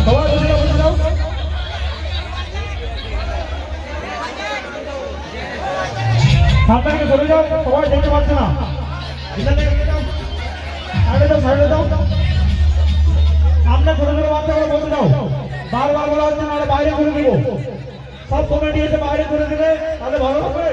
সবাই বসে যাও, বসে যাও। সামনে থেকে সরে যাও, সবাই দেখতে পাচ্ছে না। সাইডে যাও, সাইডে যাও। সামনে ছোট ছোট বাচ্চাগুলো বসে যাও। বারবার বলা হচ্ছে না, বাইরে করে দিব। সব কমিটি এসে বাইরে করে দিলে তাহলে ভালো হবে।